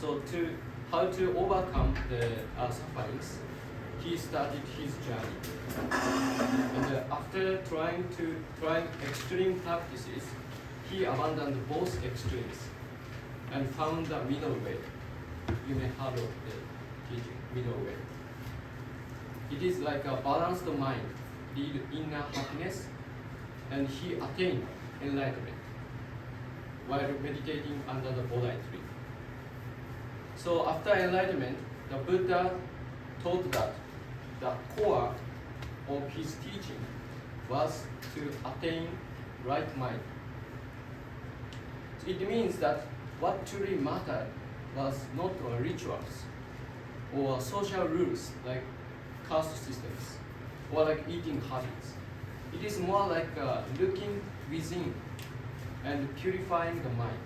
So to how to overcome the sufferings, he started his journey. And after trying extreme practices, he abandoned both extremes and found the middle way. You may have the teaching, middle way. It is like a balanced mind, lead inner happiness, and he attained enlightenment while meditating under the Bodhi tree. So after enlightenment, the Buddha taught that the core of his teaching was to attain right mind. So it means that what truly mattered was not rituals or social rules like caste systems or like eating habits. It is more like looking within and purifying the mind.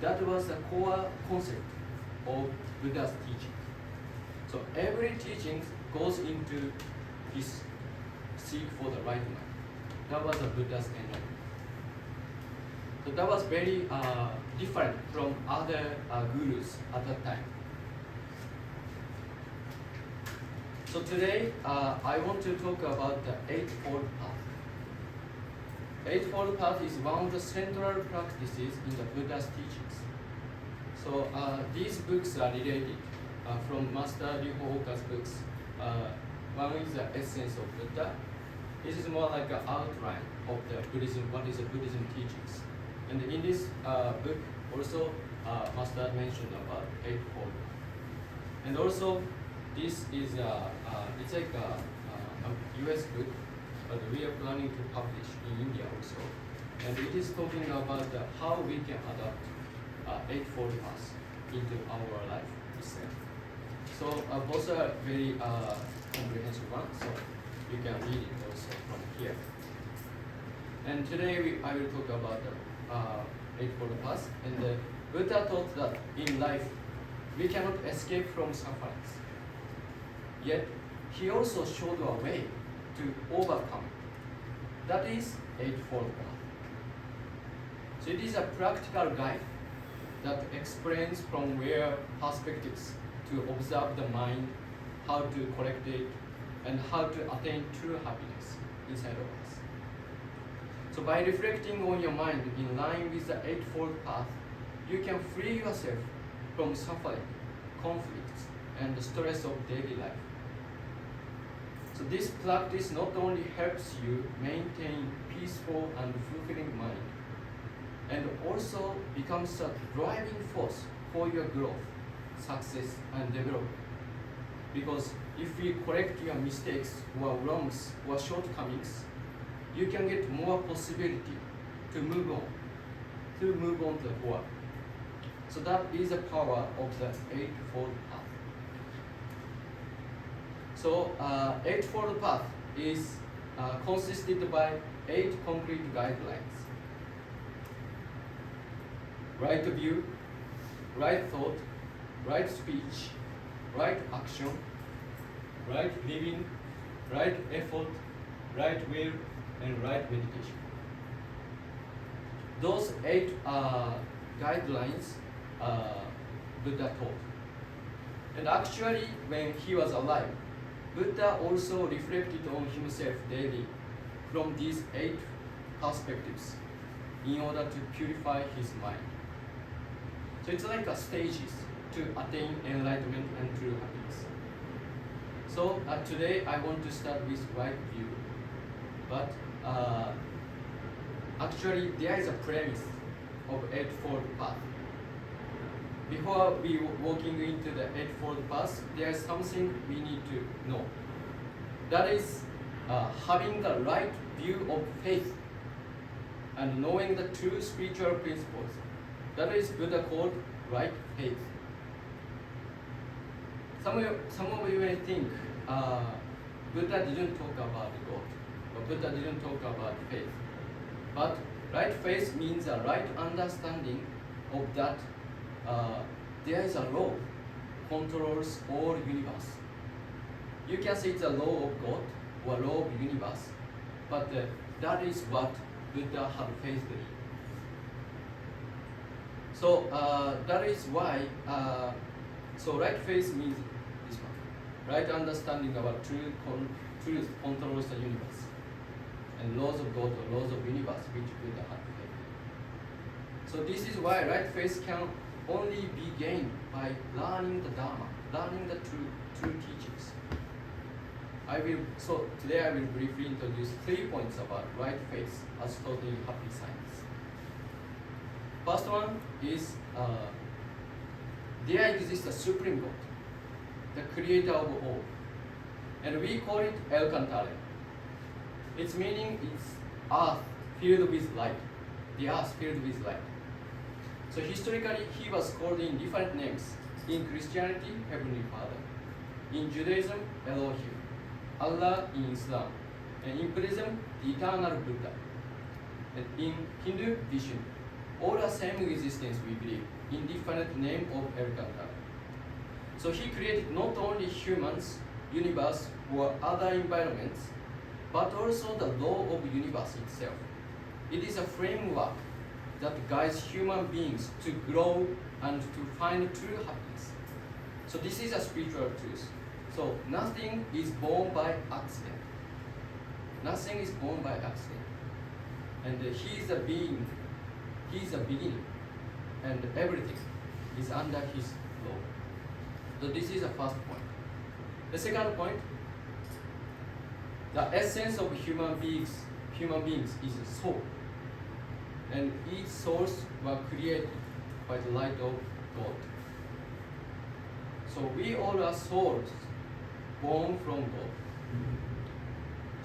That was the core concept of Buddha's teaching. So every teaching goes into his seek for the right mind. That was the Buddha's enlightenment. So that was very different from other gurus at that time. So today I want to talk about the Eightfold Path. Eightfold Path is one of the central practices in the Buddha's teachings. So these books are related from Master Ryuhoka's books. One is the essence of Buddha. This is more like an outline of the Buddhism, what is the Buddhism teachings. And in this book also Master mentioned about Eightfold. And also this is it's like a US book, but we are planning to publish in India also. And it is talking about how we can adopt Eightfold Path into our life itself. So both are very comprehensive ones, so you can read it also from here. And today I will talk about the Eightfold Path. And the Buddha taught that in life we cannot escape from sufferings. Yet he also showed a way to overcome it. That is Eightfold Path. So it is a practical guide that explains from where perspectives to observe the mind, how to correct it, and how to attain true happiness inside of us. So by reflecting on your mind in line with the Eightfold Path, you can free yourself from suffering, conflicts, and the stress of daily life. So this practice not only helps you maintain peaceful and fulfilling mind, and also becomes a driving force for your growth, success, and development. Because if you correct your mistakes or wrongs or shortcomings, you can get more possibility to move on to the forward. So that is the power of the Eightfold Path. So Eightfold Path is consisted by 8 concrete guidelines. Right view, right thought, right speech, right action, right living, right effort, right will, and right meditation. Those 8 guidelines Buddha taught. And actually, when he was alive, Buddha also reflected on himself daily from these 8 perspectives in order to purify his mind. So it's like a stages to attain enlightenment and true happiness. So today I want to start with right view, but actually there is a premise of Eightfold Path. Before we walking into the Eightfold Path, there is something we need to know. That is having the right view of faith and knowing the true spiritual principles. That is Buddha called right faith. Some of you may think Buddha didn't talk about God, or Buddha didn't talk about faith. But right faith means a right understanding of that there is a law controls all universe. You can say it's a law of God or law of universe, but that is what Buddha had faith in. So that is why, so right faith means this one. Right understanding about truth controls the universe. And laws of God or laws of universe which Buddha had created. So this is why right faith can only be gained by learning the Dharma, learning the true teachings. So today I will briefly introduce 3 points about right faith as totally happy science. First one is there exists a supreme God, the creator of all, and we call it El Cantare. Its meaning is earth filled with light, the earth filled with light. So historically, he was called in different names. In Christianity, Heavenly Father. In Judaism, Elohim. Allah in Islam. And in Buddhism, the eternal Buddha. And in Hindu, Vishnu. All are same existence, we believe, in different name of El Cantare. So he created not only humans, universe, or other environments, but also the law of the universe itself. It is a framework that guides human beings to grow and to find true happiness. So this is a spiritual truth. So nothing is born by accident. Nothing is born by accident. And he is a being, he is a beginning, and everything is under his law. So this is the first point. The second point, the essence of human beings is soul. And each souls were created by the light of God. So we all are souls born from God,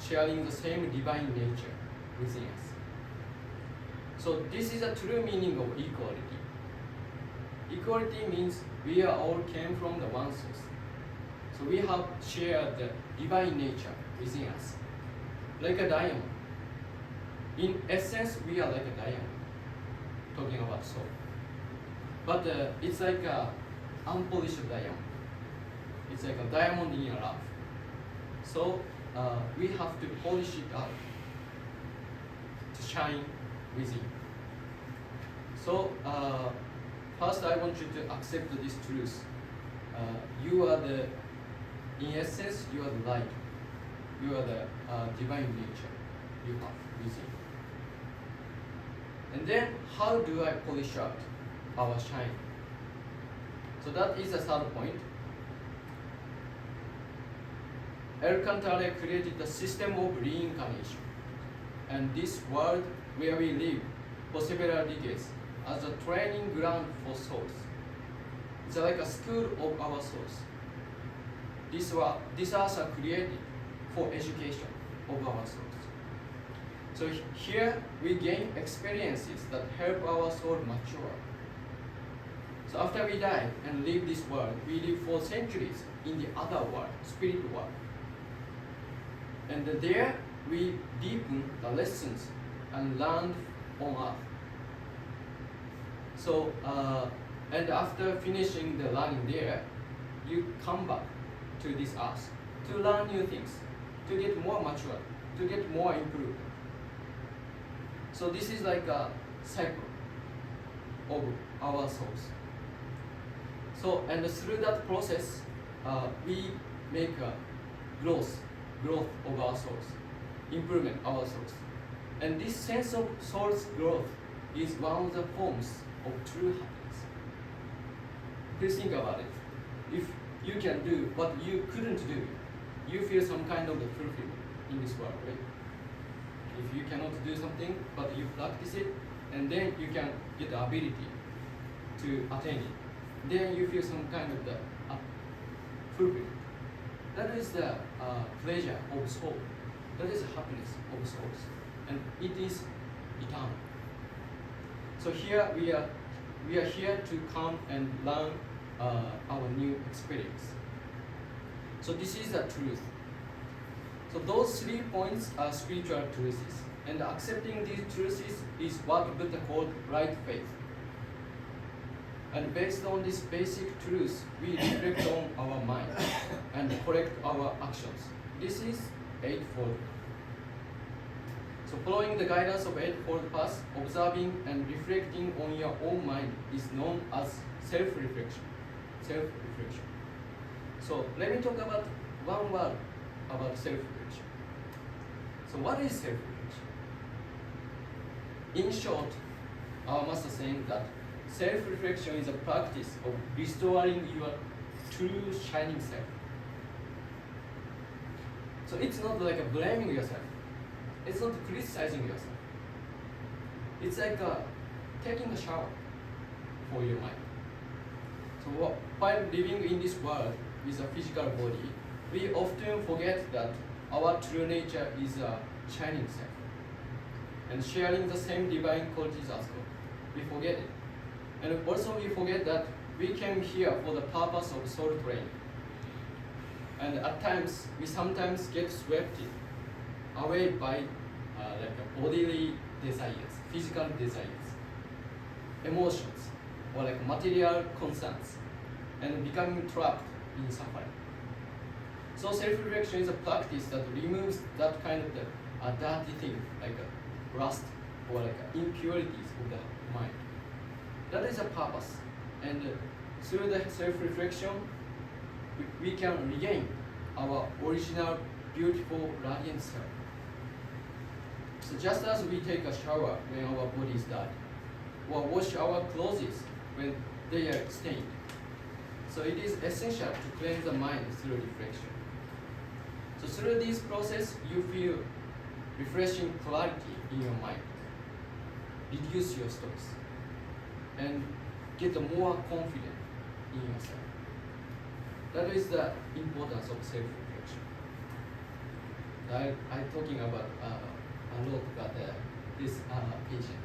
sharing the same divine nature within us. So this is a true meaning of equality. Equality means we are all came from the one source. So we have shared the divine nature within us, like a diamond. In essence, we are like a diamond, talking about soul. But it's like a unpolished diamond. It's like a diamond in a rough. So we have to polish it out to shine within. So first I want you to accept this truth. In essence, you are the light. You are the divine nature you have within. And then, how do I polish out our shine? So that is the third point. El Cantare created the system of reincarnation. And this world where we live for several decades as a training ground for souls. It's like a school of our souls. These earths are created for education of our souls. So here we gain experiences that help our soul mature. So after we die and leave this world, we live for centuries in the other world, spirit world. And there we deepen the lessons and learn on earth. So, and after finishing the learning there, you come back to this earth to learn new things, to get more mature, to get more improved. So this is like a cycle of our souls. So, and through that process, we make a growth of our souls, improvement of our souls. And this sense of soul's growth is one of the forms of true happiness. Please think about it. If you can do what you couldn't do, you feel some kind of the fulfillment in this world, right? If you cannot do something, but you practice it, and then you can get the ability to attain it, then you feel some kind of the fulfillment. That is the pleasure of soul. That is the happiness of souls, and it is eternal. So here we are here to come and learn our new experience. So this is the truth. So those 3 points are spiritual truths, and accepting these truths is what Buddha called right faith. And based on this basic truth, we reflect on our mind and correct our actions. This is Eightfold. So following the guidance of Eightfold Path, observing and reflecting on your own mind is known as self-reflection. Self-reflection. So let me talk about one word about self-reflection. So what is self-reflection? In short, our master saying that self-reflection is a practice of restoring your true shining self. So it's not like a blaming yourself. It's not criticizing yourself. It's like taking a shower for your mind. So while living in this world with a physical body, we often forget that our true nature is a shining self. And sharing the same divine qualities as God. We forget it. And also we forget that we came here for the purpose of soul training. And at times, we sometimes get swept away by bodily desires, physical desires, emotions, or like material concerns, and becoming trapped in suffering. So self-reflection is a practice that removes that kind of dirty thing, like rust or like impurities of the mind. That is a purpose, and through the self-reflection, we can regain our original, beautiful, radiant self. So just as we take a shower when our body is dirty, or wash our clothes when they are stained, so it is essential to cleanse the mind through reflection. So through this process, you feel refreshing clarity in your mind, reduce your stress, and get more confident in yourself. That is the importance of self-reflection. I'm talking about a lot about this patient.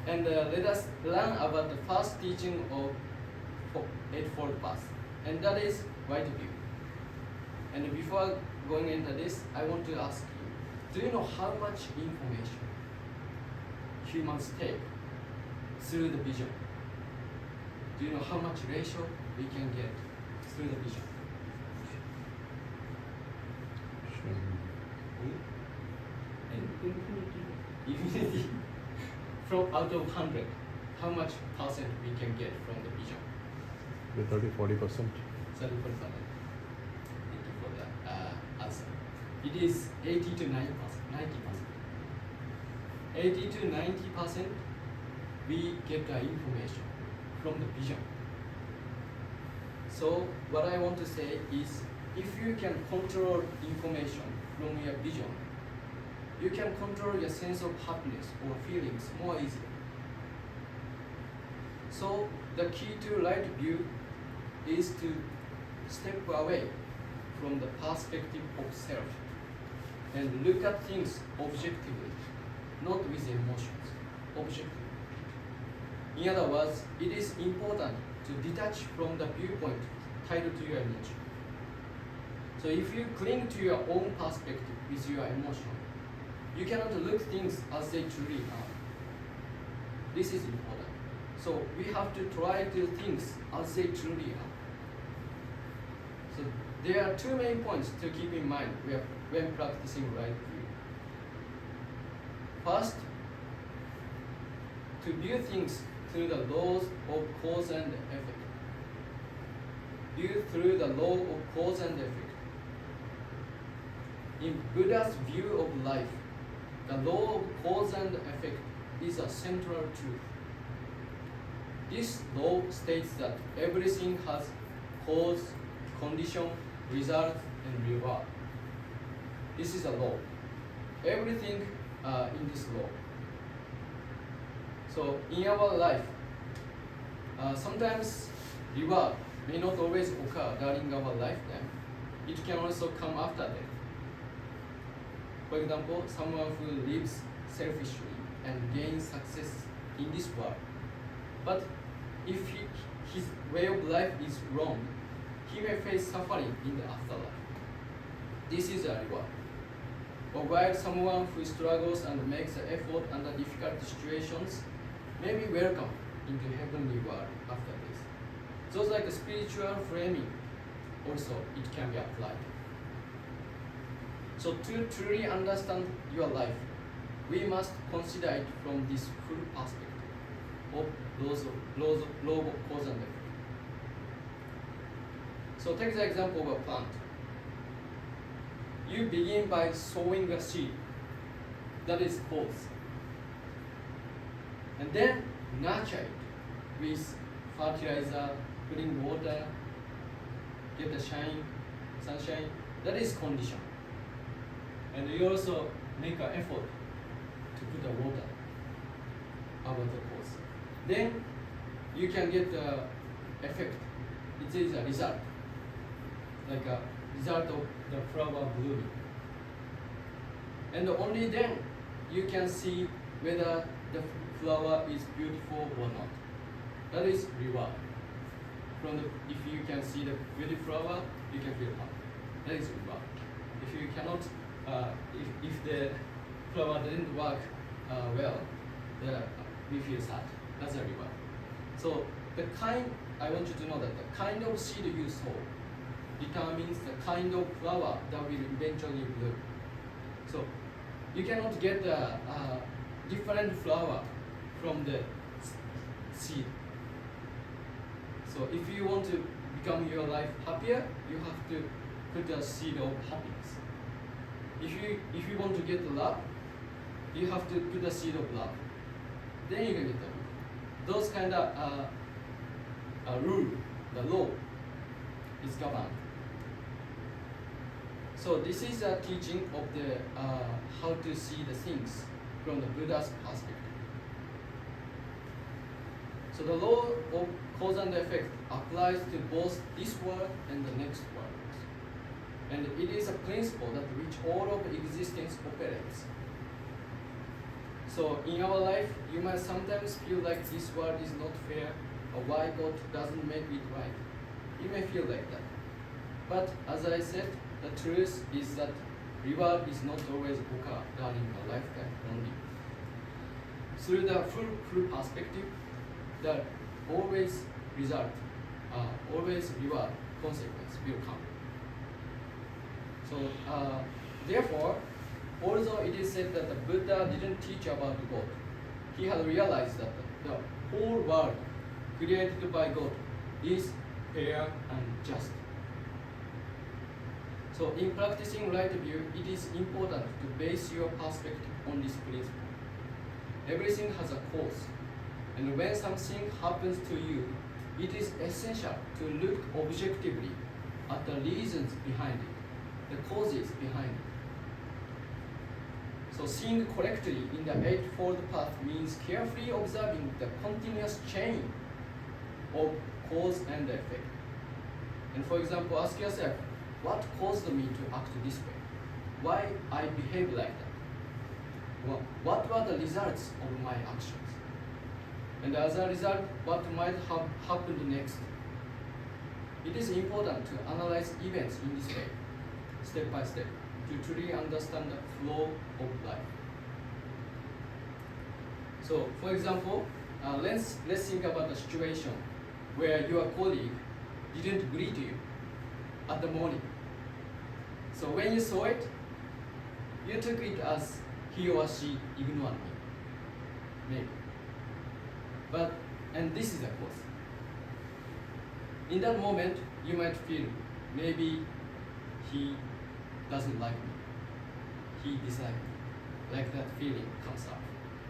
And let us learn about the first teaching of Eightfold Path, and that is right view. And before going into this, I want to ask you, do you know how much information humans take through the vision? Do you know how much ratio we can get through the vision? Infinity. From out of 100, how much percent we can get from the vision? 30-40%. 30%. Thank you for the answer. It is 80 to 90%. 80 to 90% we get the information from the vision. So what I want to say is, if you can control information from your vision, you can control your sense of happiness or feelings more easily. So the key to right view is to step away from the perspective of self and look at things objectively, not with emotions, objectively. In other words, it is important to detach from the viewpoint tied to your nature. So if you cling to your own perspective with your emotion, you cannot look things as they truly are. This is important. So we have to try to think as they truly are. So there are two main points to keep in mind when practicing right view. First, to view things through the laws of cause and effect. View through the law of cause and effect. In Buddha's view of life, the law of cause and effect is a central truth. This law states that everything has cause, condition, result, and reward. This is a law. Everything in this law. So in our life, sometimes reward may not always occur during our lifetime. It can also come after death. For example, someone who lives selfishly and gains success in this world, but if his way of life is wrong, he may face suffering in the afterlife. This is a reward. Or while someone who struggles and makes an effort under difficult situations may be welcomed into heavenly world after this. So it's like a spiritual framing also it can be applied. So to truly understand your life, we must consider it from this full perspective of law of cause and effect. So take the example of a plant. You begin by sowing a seed, that is cause, and then nurture it with fertilizer, putting water, get the sunshine, that is condition. And you also make an effort to put the water over the cause. Then you can get the effect. It is a result, like a result of the flower blooming. And only then you can see whether the flower is beautiful or not. That is reward. If you can see the beautiful flower, you can feel happy. That is reward. If you cannot, if the flower didn't work well, we feel sad. That's a reward. So I want you to know that the kind of seed you sow determines the kind of flower that will eventually bloom. So you cannot get a different flower from the seed. So if you want to become your life happier, you have to put a seed of happiness. If you want to get love, you have to put a seed of love. Then you can get the love. Those kind of rule, the law, is governed. So this is a teaching of the how to see the things from the Buddha's perspective. So the law of cause and effect applies to both this world and the next world. And it is a principle that which all of existence operates. So in our life, you might sometimes feel like this world is not fair, or why God doesn't make it right. You may feel like that. But as I said, the truth is that reward is not always occur during a lifetime only. Through the full perspective, that always reward, consequence will come. So therefore, although it is said that the Buddha didn't teach about God, he had realized that the whole world created by God is fair and just. So in practicing right view, it is important to base your perspective on this principle. Everything has a cause, and when something happens to you, it is essential to look objectively at the reasons behind it, the causes behind it. So seeing correctly in the Eightfold Path means carefully observing the continuous chain of cause and effect. And for example, ask yourself, what caused me to act this way? Why I behave like that? What were the results of my actions? And as a result, what might have happened next? It is important to analyze events in this way, step by step, to truly understand the flow of life. So, for example, let's think about a situation where your colleague didn't greet you at the morning. So when you saw it, you took it as he or she ignored me, maybe. And this is the cause. In that moment, you might feel maybe he doesn't like me, he dislikes me, like that feeling comes up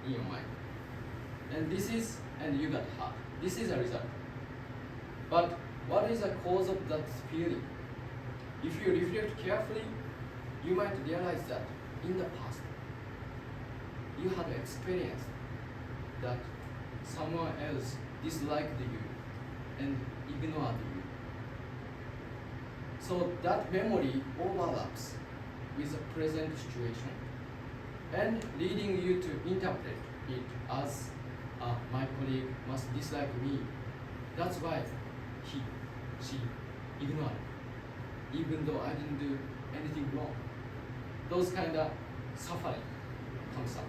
in your mind. And you got hurt. This is a result. But what is the cause of that feeling? If you reflect carefully, you might realize that in the past, you had experienced that someone else disliked you and ignored you. So that memory overlaps with the present situation and leading you to interpret it as my colleague must dislike me. That's why she ignored me, even though I didn't do anything wrong. Those kind of suffering comes up.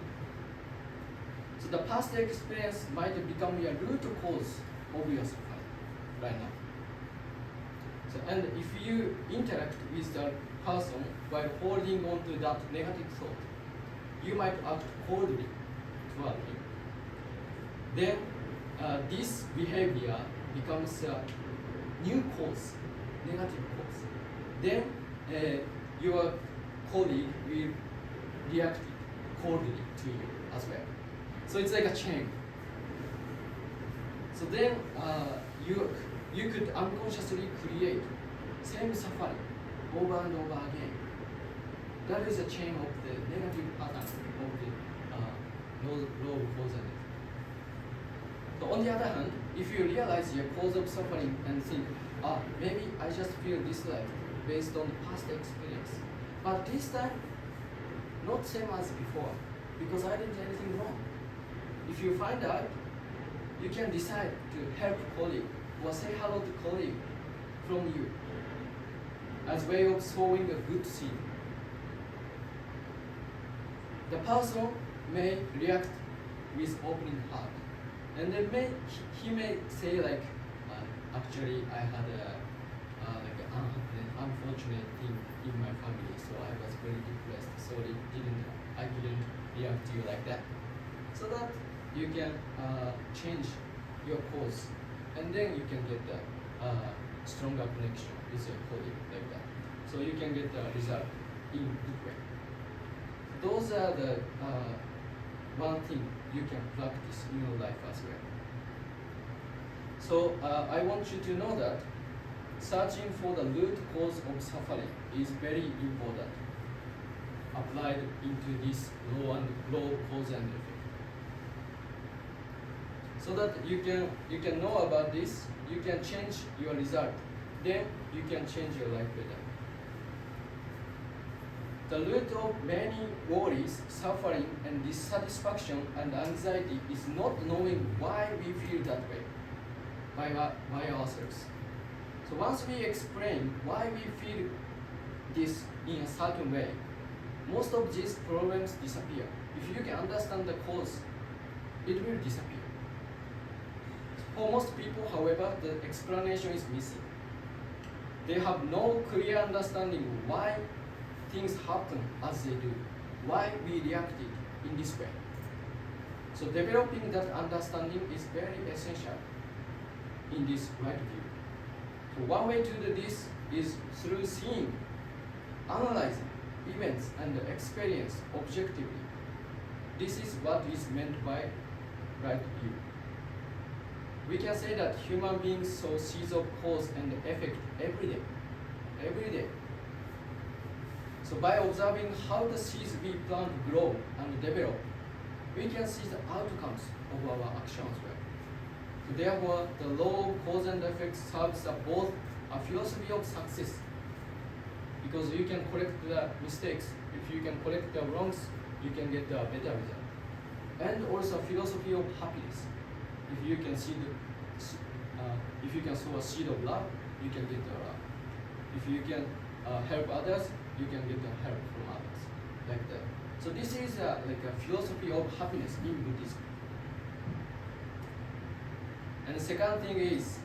So the past experience might become your root cause of your suffering right now. So, and if you interact with the person while holding on to that negative thought, you might act coldly toward him. Then this behavior becomes a new cause, negative cause. Then your colleague will react coldly to you as well. So it's like a chain. So then you could unconsciously create same suffering over and over again. That is a chain of the negative pattern of the law of cause and effect. So on the other hand, if you realize your cause of suffering and think, maybe I just feel dislike based on past experience, but this time not same as before because I didn't do anything wrong. If you find out, you can decide to help colleague or say hello to colleague from you as way of sowing a good seed. The person may react with opening heart, and then he may say like, actually I had like an unfortunate thing in my family, so I was very depressed, so I couldn't react to you like that. So that you can change your cause, and then you can get a stronger connection with your colleague like that. So you can get the result in good way. Those are the one thing you can practice in your life as well. So I want you to know that searching for the root cause of suffering is very important, applied into this law cause and effect. So that you can know about this, you can change your result, then you can change your life better. The root of many worries, suffering, and dissatisfaction and anxiety is not knowing why we feel that way by ourselves. So once we explain why we feel this in a certain way, most of these problems disappear. If you can understand the cause, it will disappear. For most people, however, the explanation is missing. They have no clear understanding why things happen as they do, why we reacted in this way. So developing that understanding is very essential in this right view. So one way to do this is through seeing, analyzing events and experience objectively. This is what is meant by right view. We can say that human beings sow seeds of cause and effect every day. So by observing how the seeds we plant grow and develop, we can see the outcomes of our action as well. So therefore, the law of cause and effect serves as both a philosophy of success, because you can correct the mistakes. If you can correct the wrongs, you can get a better result. And also a philosophy of happiness. If you can sow a seed of love, you can get the love. If you can help others, you can get the help from others, like that. So this is like a philosophy of happiness in Buddhism. And the second thing is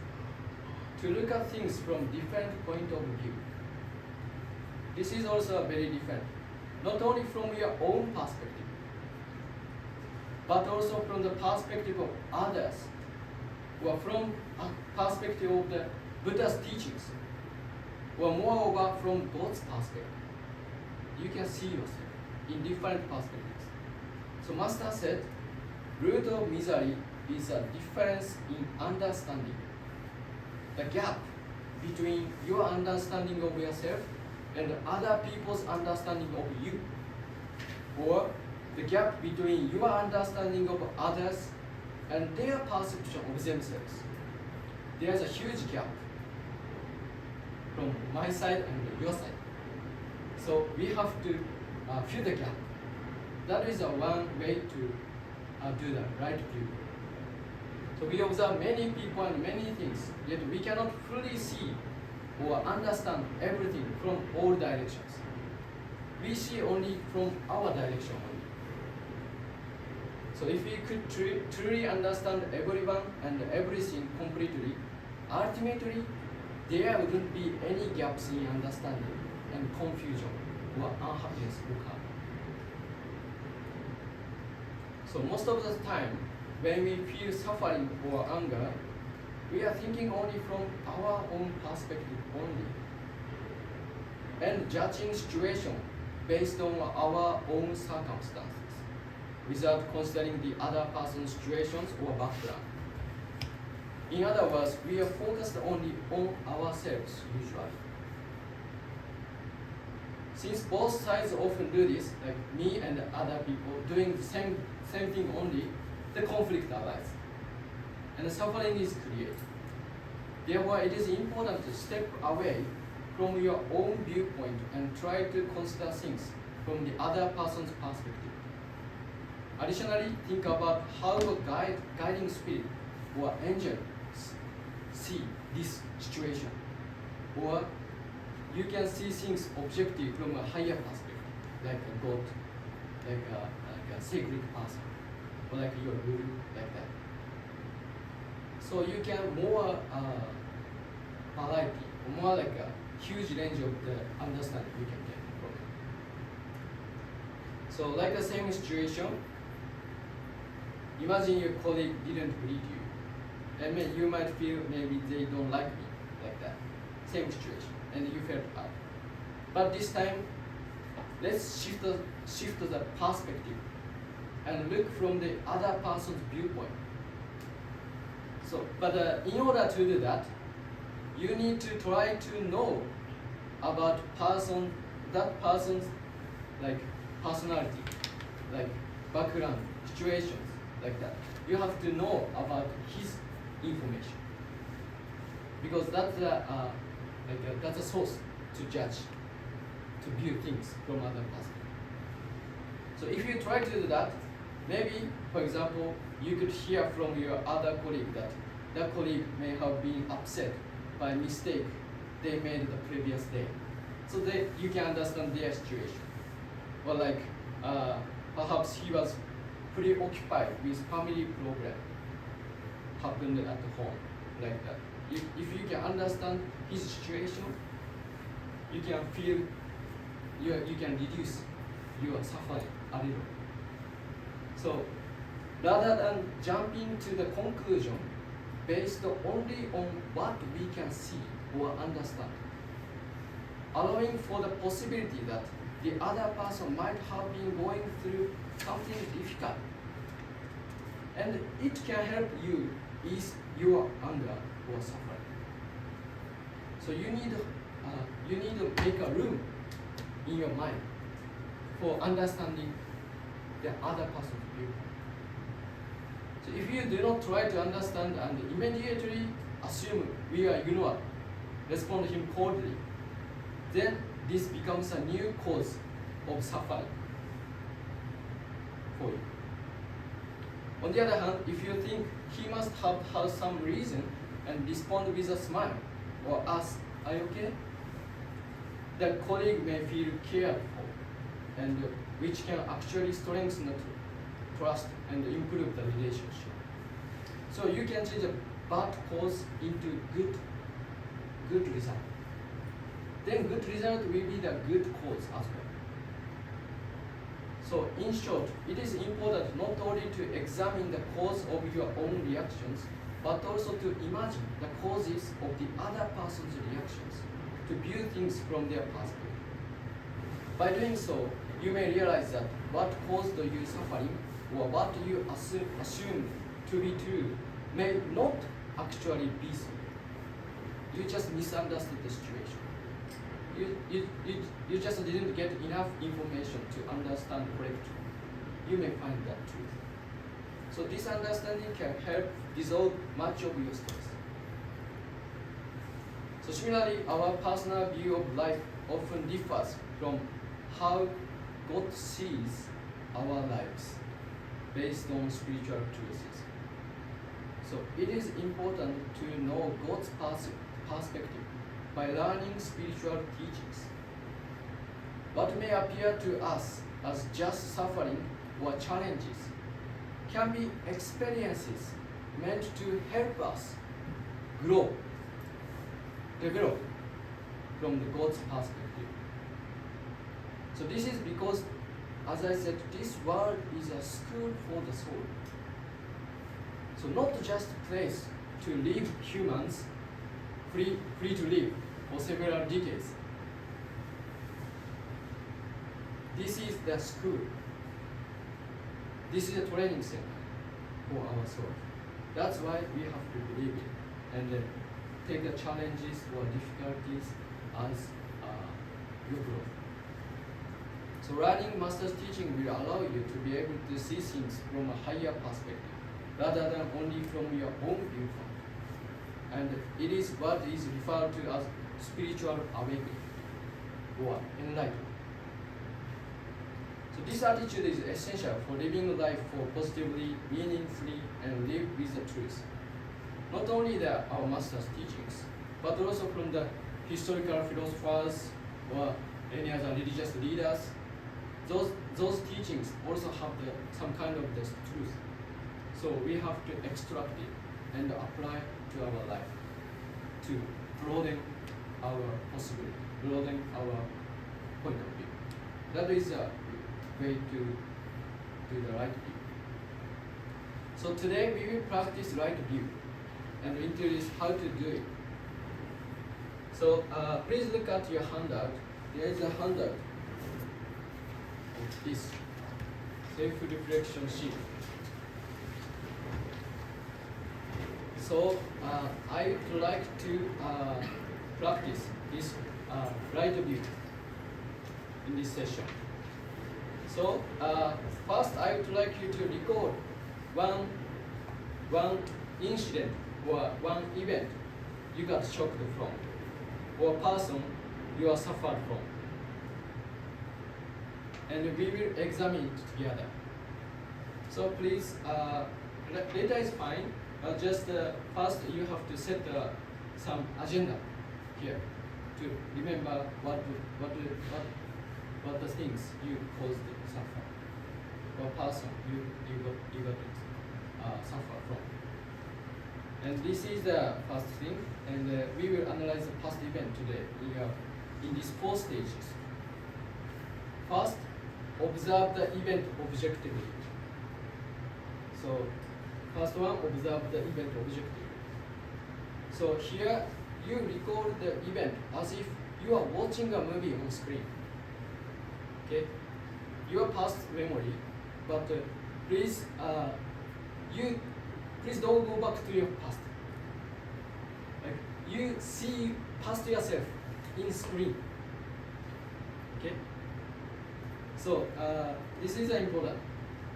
to look at things from different point of view. This is also very different, not only from your own perspective, but also from the perspective of others, or from a perspective of the Buddha's teachings, or moreover from God's perspective. You can see yourself in different perspectives. So Master said, root of misery is a difference in understanding. The gap between your understanding of yourself and other people's understanding of you, or the gap between your understanding of others and their perception of themselves. There's a huge gap from my side and your side. So we have to fill the gap. That is one way to do the right view. So we observe many people and many things, yet we cannot fully see or understand everything from all directions. We see only from our direction only. So if we could truly understand everyone and everything completely, ultimately there wouldn't be any gaps in understanding and confusion or unhappiness occur. So most of the time, when we feel suffering or anger, we are thinking only from our own perspective only, and judging situation based on our own circumstances, without considering the other person's situations or background. In other words, we are focused only on ourselves usually. Since both sides often do this, like me and other people doing the same thing only, the conflict arises and the suffering is created. Therefore, it is important to step away from your own viewpoint and try to consider things from the other person's perspective. Additionally, think about how a guiding spirit or angel see this situation, or you can see things objective from a higher perspective, like a God, like a sacred person, or like your guru, like that. So you can more variety, more like a huge range of the understanding you can get from it. So like the same situation, imagine your colleague didn't greet you. And you might feel maybe they don't like me, like that. Same situation, and you felt bad. But this time, let's shift the perspective and look from the other person's viewpoint. So, but in order to do that, you need to try to know about that person's like personality, like background, situations, like that. You have to know about his information, because that's a source to judge, to view things from other perspective. So if you try to do that, maybe, for example, you could hear from your other colleague that that colleague may have been upset by mistake they made the previous day. So you can understand their situation. Or like perhaps he was preoccupied with family problem happened at home, like that. If you can understand his situation, you can feel, you can reduce your suffering a little. So rather than jumping to the conclusion based only on what we can see or understand, allowing for the possibility that the other person might have been going through something difficult, and it can help you ease your anger or suffering. So you need to make a room in your mind for understanding the other person's viewpoint. So if you do not try to understand and immediately assume we are ignored, respond to him coldly, then this becomes a new cause of suffering for you. On the other hand, if you think he must have had some reason and respond with a smile or ask, "Are you okay?" the colleague may feel cared for, and which can actually strengthen the trust and improve the relationship. So you can change a bad cause into good result. Then good result will be the good cause as well. So in short, it is important not only to examine the cause of your own reactions, but also to imagine the causes of the other person's reactions, to view things from their perspective. By doing so, you may realize that what caused you suffering or what you assume to be true may not actually be so. You just misunderstood the situation. You just didn't get enough information to understand correctly. You may find that truth. So this understanding can help dissolve much of your stress. So similarly, our personal view of life often differs from how God sees our lives based on spiritual truths. So it is important to know God's perspective by learning spiritual teachings. What may appear to us as just suffering or challenges can be experiences meant to help us grow develop from the God's perspective. So this is because, as I said, this world is a school for the soul. So not just a place to live humans free to live for several decades. This is the school. This is a training center for our soul. That's why we have to believe it and take the challenges or difficulties as your growth. So learning master's teaching will allow you to be able to see things from a higher perspective rather than only from your own viewpoint. And it is what is referred to as spiritual awakening or enlightenment. So this attitude is essential for living life for positively, meaningfully, and live with the truth. Not only our master's teachings, but also from the historical philosophers or any other religious leaders. Those teachings also have some kind of this truth. So we have to extract it and apply to our life to broaden our possibility, broaden our point of view. That is a way to do the right view. So today we will practice right view and introduce how to do it. So please look at your handout. There is a handout of this self-reflection sheet. So I would like to practice this right view in this session. So first I would like you to record one incident or one event you got shocked from, or person you are suffered from. And we will examine it together. So please, data is fine, but just first you have to set some agenda here to remember what the things you caused suffer, or person you got suffer from. And this is the first thing, and we will analyze the past event today in these 4 stages. First, observe the event objectively. So, first one, observe the event objectively. So here, you record the event as if you are watching a movie on screen. Okay, your past memory, but please don't go back to your past. Like you see past yourself in screen. Okay. So this is important.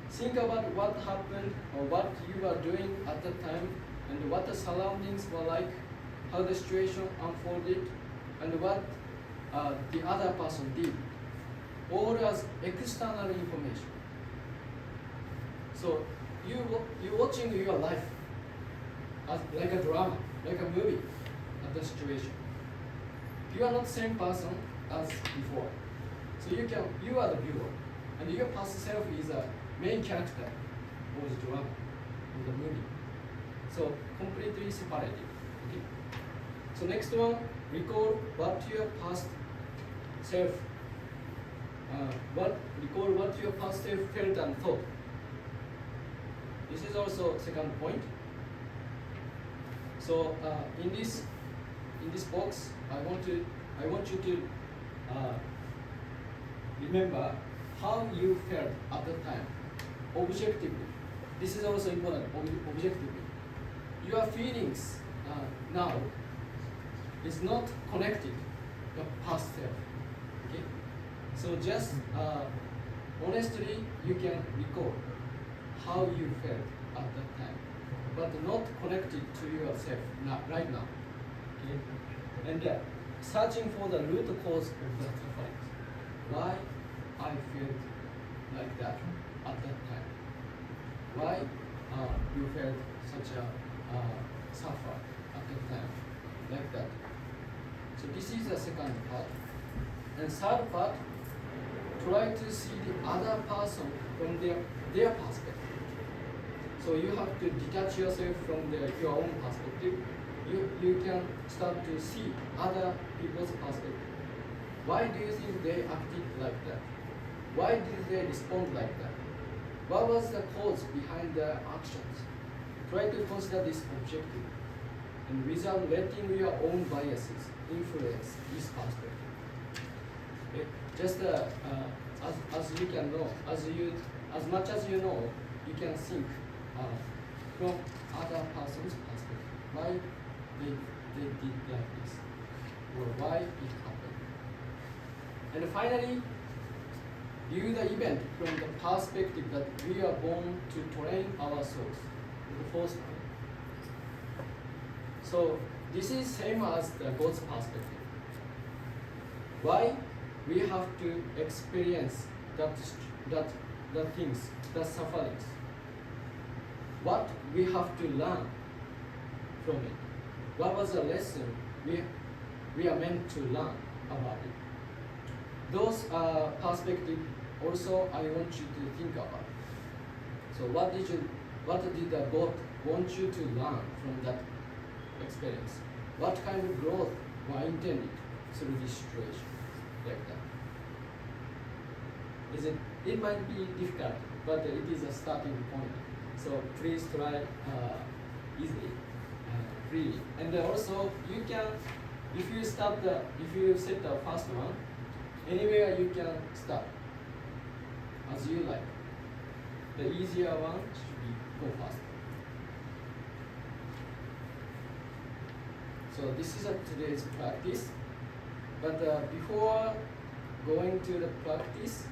Think about what happened or what you were doing at the time, and what the surroundings were like, how the situation unfolded, and what the other person did. All as external information. So you're watching your life as like a drama, like a movie at the situation. You are not the same person as before. So you are the viewer, and your past self is a main character of the drama, of the movie. So completely separated. Okay. So next one, recall what your past self recall what your past self felt and thought. This is also second point. So in this box, I want you to remember how you felt at the time, objectively. This is also important. Objectively, your feelings now is not connected to the past self. Okay. So just honestly, you can recall how you felt at that time, but not connected to yourself right now. Okay? And searching for the root cause of that suffering. Why I felt like that at that time? Why you felt such a suffer at that time like that? So this is the second part. And third part, try to see the other person from their perspective. So you have to detach yourself from your own perspective you can start to see other people's perspective. Why do you think they acted like that? Why did they respond like that? What was the cause behind their actions? Try to consider this objectively, and without letting your own biases influence this perspective. Okay? Just as you can know, as much as you know, you can think from other person's perspective. Why they did like this, or why it happened. And finally, view the event from the perspective that we are born to train ourselves. The first time. So this is same as the God's perspective. Why we have to experience the things, the sufferings. What we have to learn from it. What was the lesson we are meant to learn about it. Those perspectives also I want you to think about. So what did the God want you to learn from that experience? What kind of growth were intended through this situation, like that? It might be difficult, but it is a starting point. So please try easily, freely. And also you can, if you set the first one, anywhere you can start, as you like. The easier one should be go fast. So this is today's practice. But before going to the practice,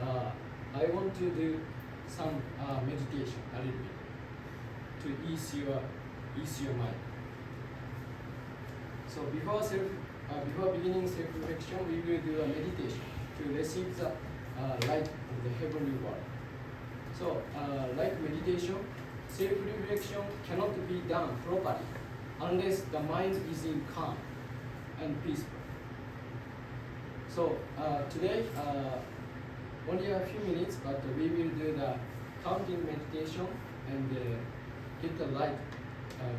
I want to do some meditation a little bit to ease your mind. So before beginning self-reflection, we will do a meditation to receive the light of the heavenly world. So, like meditation, self-reflection cannot be done properly unless the mind is in calm and peaceful. So today, only a few minutes, but we will do the counting meditation and get the light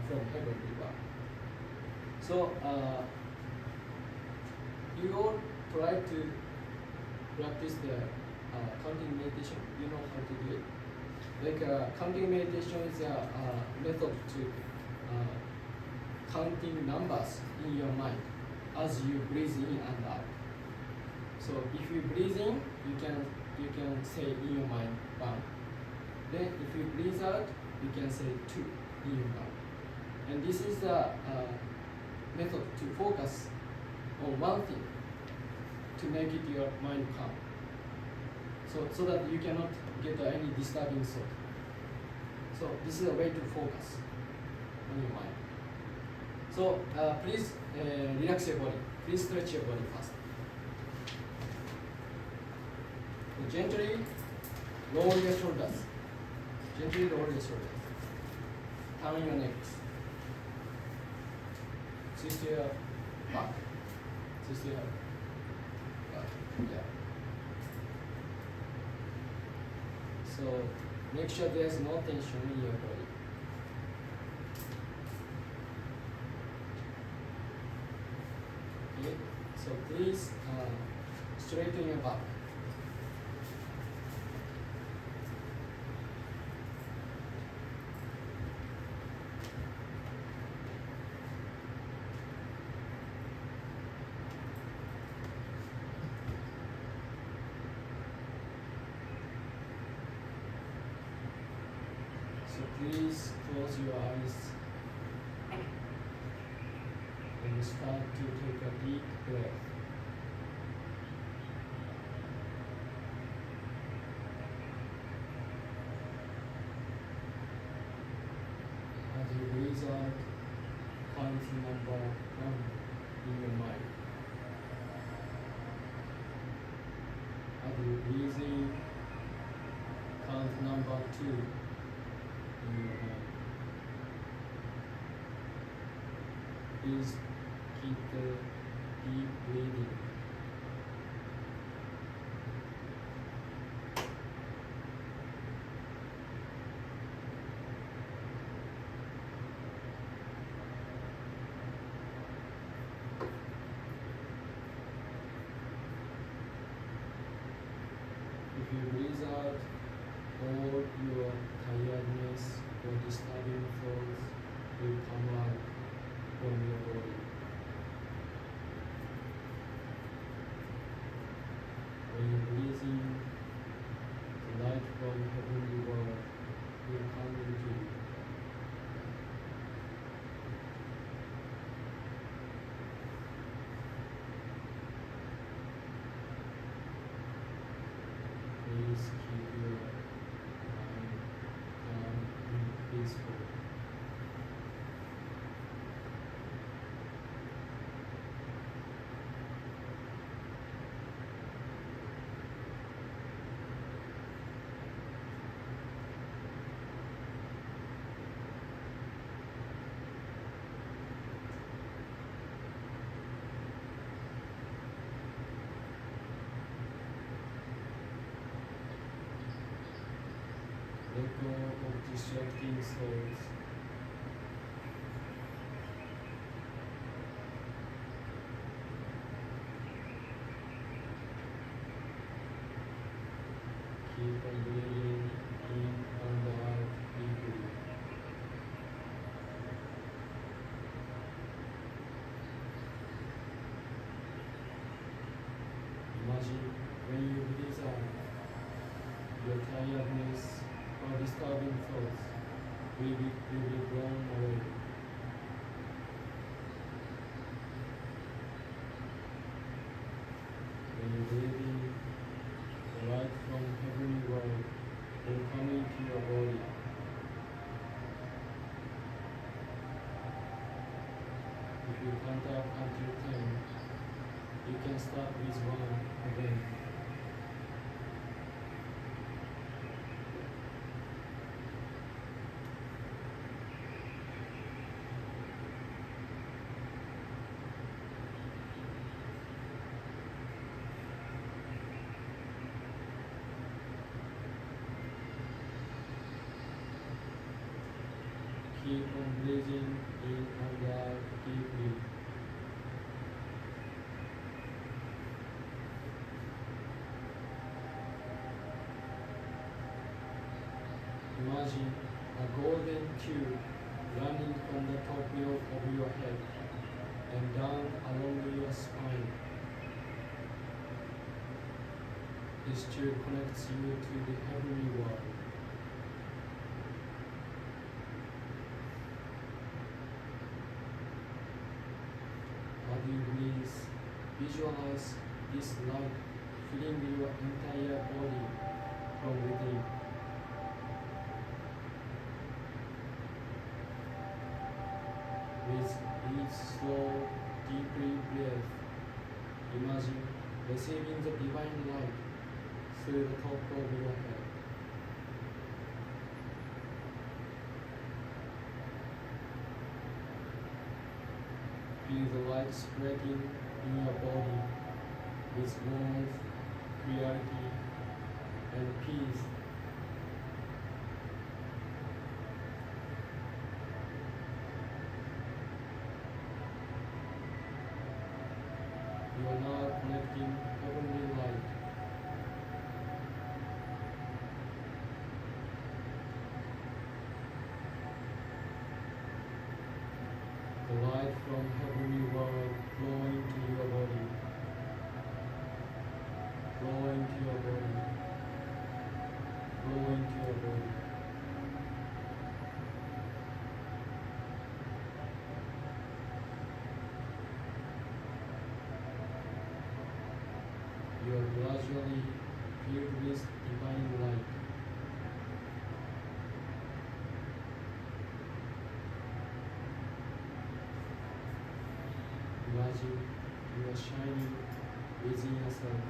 from heavenly world. So you all try to practice the counting meditation. You know how to do it. Like counting meditation is a method to counting numbers in your mind as you breathe in and out. So if you breathe in, you can say in your mind 1. Then if you breathe out, you can say 2 in your mind. And this is the method to focus on one thing to make it your mind calm. So that you cannot get any disturbing thought. So this is a way to focus on your mind. So please relax your body. Please stretch your body first. So gently lower your shoulders. Gently lower your shoulders. Turn your necks. Twist your back. Twist your back. Yeah. So make sure there's no tension in your body. Okay. So please straighten your back. So please close your eyes and start to take a deep breath. As you breathe out, count number 1 in your mind. As you breathe in, count number 2 in your mind. Please keep the deep breathing. you breathe out all your tiredness or disturbing thoughts will come out from your body. When you breathe in, the light from heavenly world will come into you. Please keep your mind calm and peaceful. Let go of distracting thoughts. Keep on breathing in and out deeply. Imagine when you breathe out, your tiredness or disturbing thoughts will be blown away. When you breathe in, the light from heavenly world will come into your body. If you count up until 10, you can start with 1 again. Keep on breathing in and out deeply. Imagine a golden tube running from the top of your head and down along your spine. This tube connects you to the heavenly world. As you breathe, visualize this light filling your entire body from within. With each slow, deep breath, imagine receiving the divine light through the top of your head. Feel the light spreading in your body with warmth, clarity, and peace. You are now connecting heavenly light. The light from heavenly world flowing to your body, flowing to your body, flowing to your body. You are gradually filled with divine light. Imagine you are shining within yourself.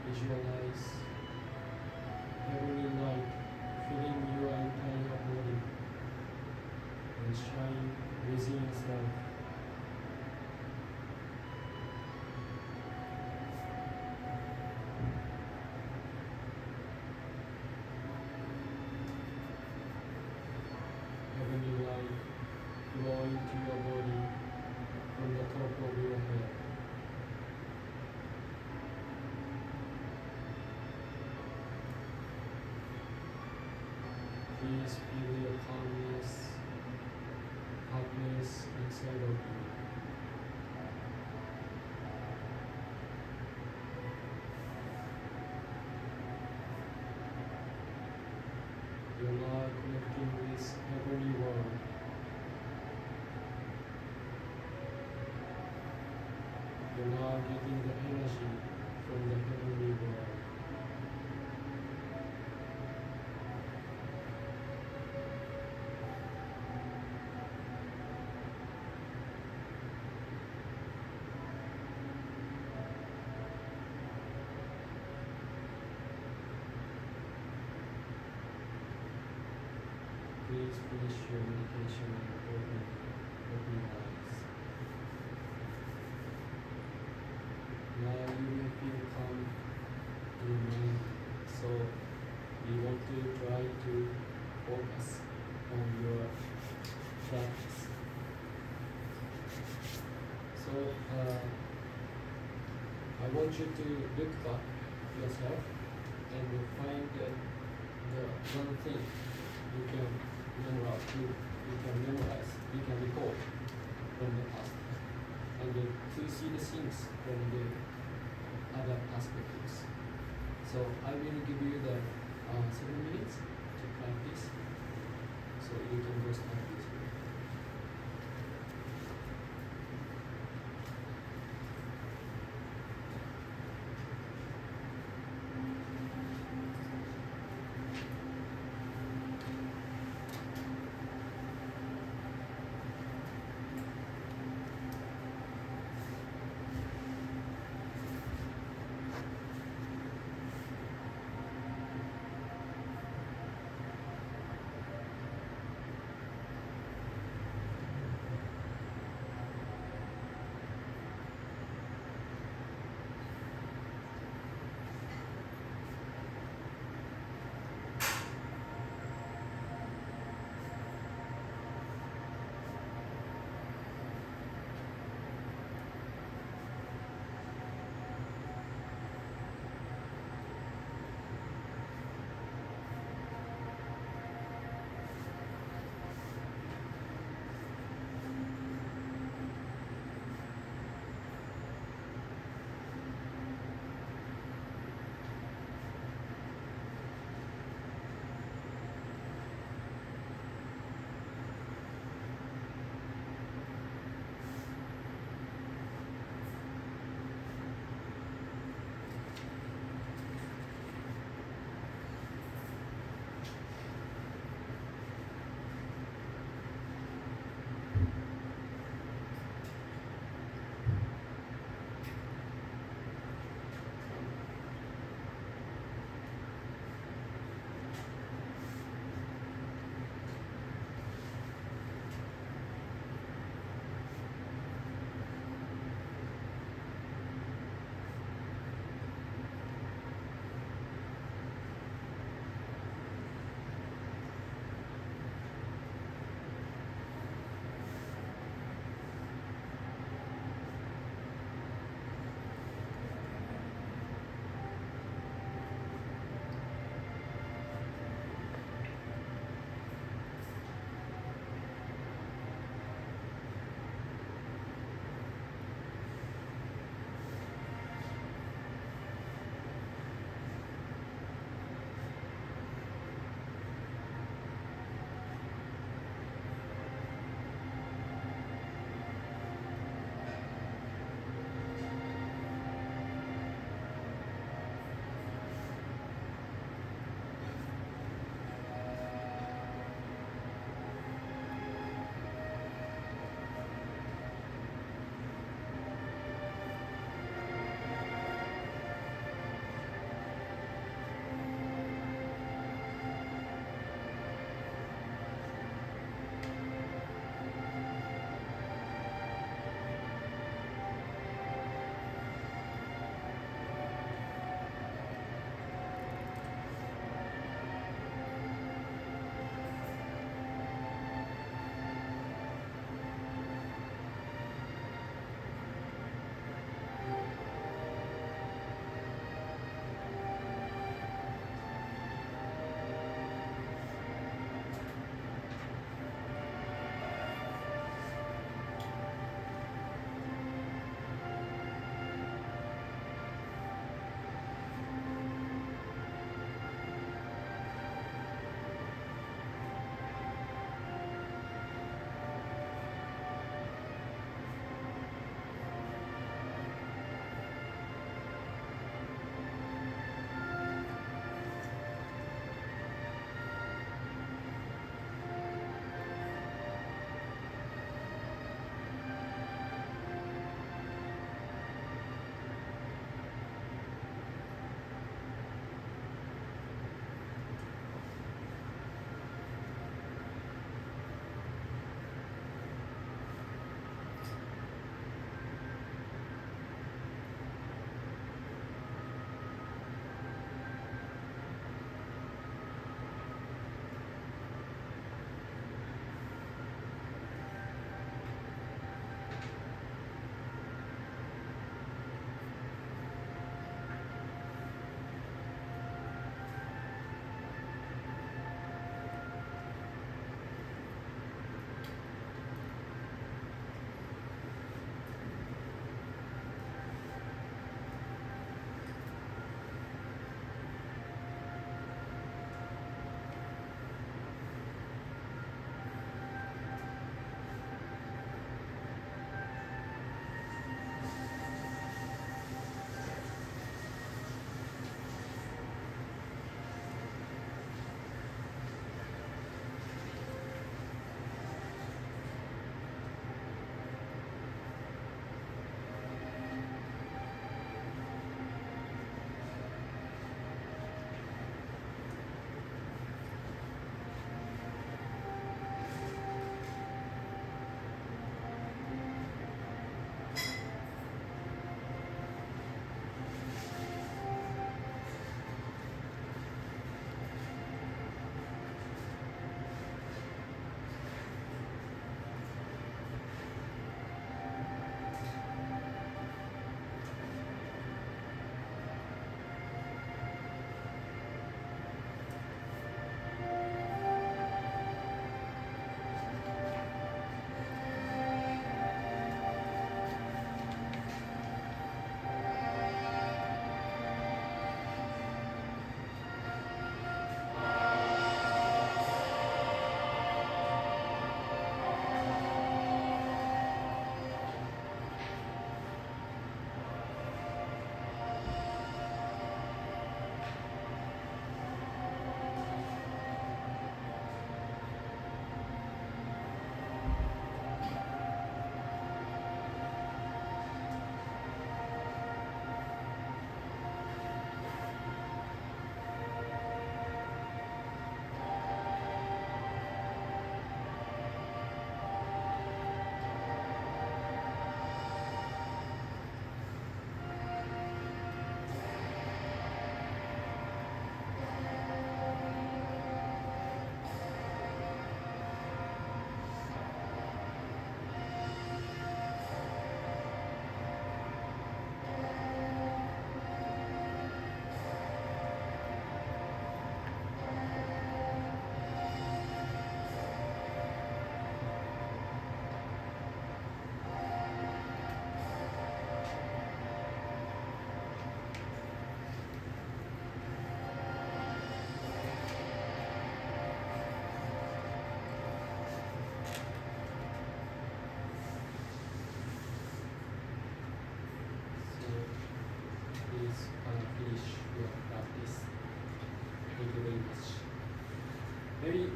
Visualize heavenly light filling your entire body and shine within yourself. Please feel your calmness, happiness inside of you. You're now connecting with heavenly world. You're now getting the energy from the heavenly world. Please finish your meditation and open your eyes. Now you will feel calm in your mind, so you want to try to focus on your practice. So I want you to look back yourself and find the one thing you can memorize, you can recall from the past, and then to see the things from the other perspectives. So I will give you the 7 minutes to practice, so you can go start this.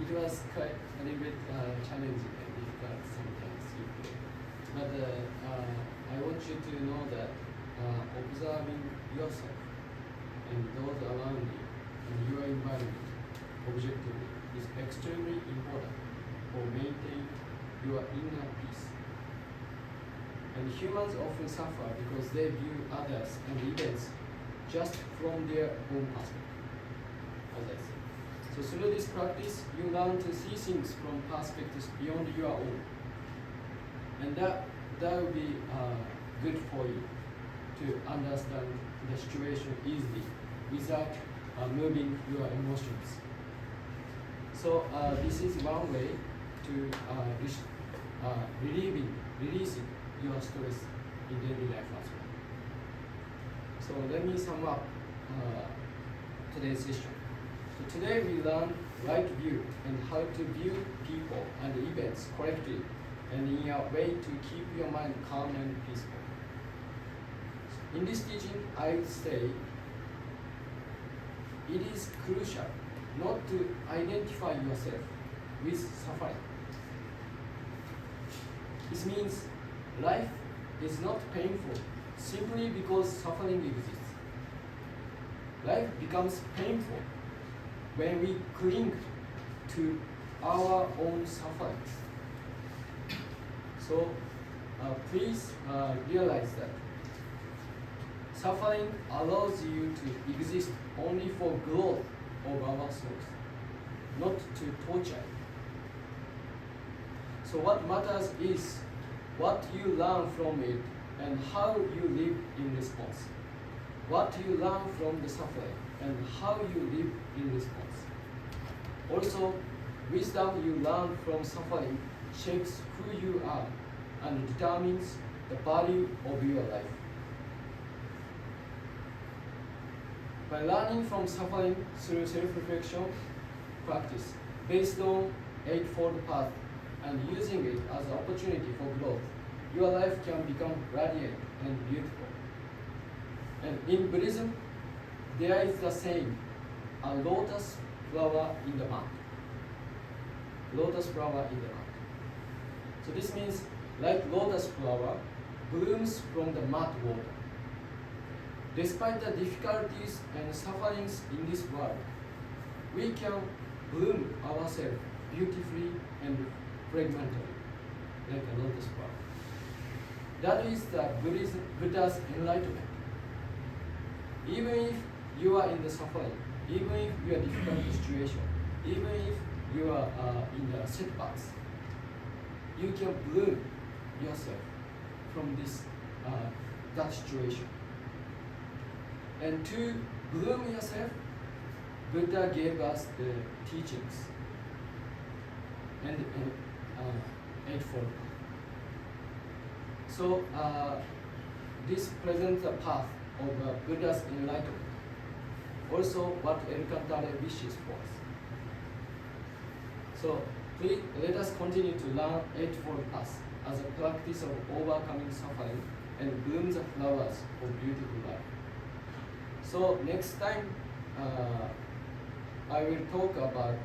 it was quite a little bit challenging and difficult sometimes. But I want you to know that observing yourself and those around you and your environment objectively is extremely important for maintaining your inner peace. And humans often suffer because they view others and events just from their own perspective, as I said. So through this practice, you learn to see things from perspectives beyond your own. And that will be good for you to understand the situation easily without moving your emotions. So this is one way to releasing your stress in daily life as well. So let me sum up today's session. So today we learn right view and how to view people and events correctly and in a way to keep your mind calm and peaceful. In this teaching, I would say it is crucial not to identify yourself with suffering. This means life is not painful simply because suffering exists. Life becomes painful when we cling to our own sufferings. So please realize that suffering allows you to exist only for growth of our souls, not to torture. So what matters is what you learn from it and how you live in response. What you learn from the suffering and how you live in response. Also, wisdom you learn from suffering shapes who you are and determines the value of your life. By learning from suffering through self-reflection practice based on Eightfold path and using it as an opportunity for growth, your life can become radiant and beautiful. And in Buddhism, there is the saying, a lotus flower in the mud. Lotus flower in the mud. So this means, like lotus flower, blooms from the mud water. Despite the difficulties and sufferings in this world, we can bloom ourselves beautifully and fragmentally, like a lotus flower. That is the Buddha's enlightenment. Even if you are in the suffering, even if you are in a difficult situation, even if you are in the setbacks, you can bloom yourself from that situation. And to bloom yourself, Buddha gave us the teachings and Eightfold. So this presents a path of Buddha's enlightenment. Also, what Elkantara wishes for us. So please let us continue to learn Eightfold Path as a practice of overcoming suffering and bloom the flowers of beautiful life. So next time, I will talk about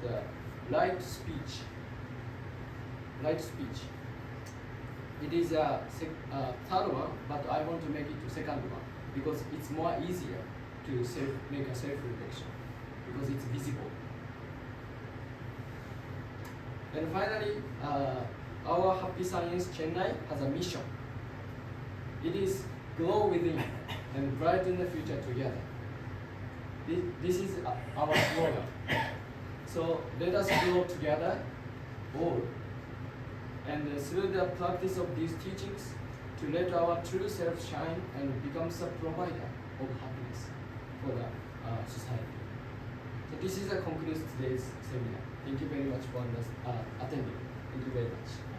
right speech. Right speech. It is a third one, but I want to make it to second one because it's more easier to make a self-reflection because it's visible. And finally, our Happy Science Chennai has a mission. It is glow within and brighten the future together. This is our slogan. So let us grow together, all. And through the practice of these teachings, to let our true self shine and become a provider of happiness for the society. So this is a concludes today's seminar. Thank you very much for attending. Thank you very much.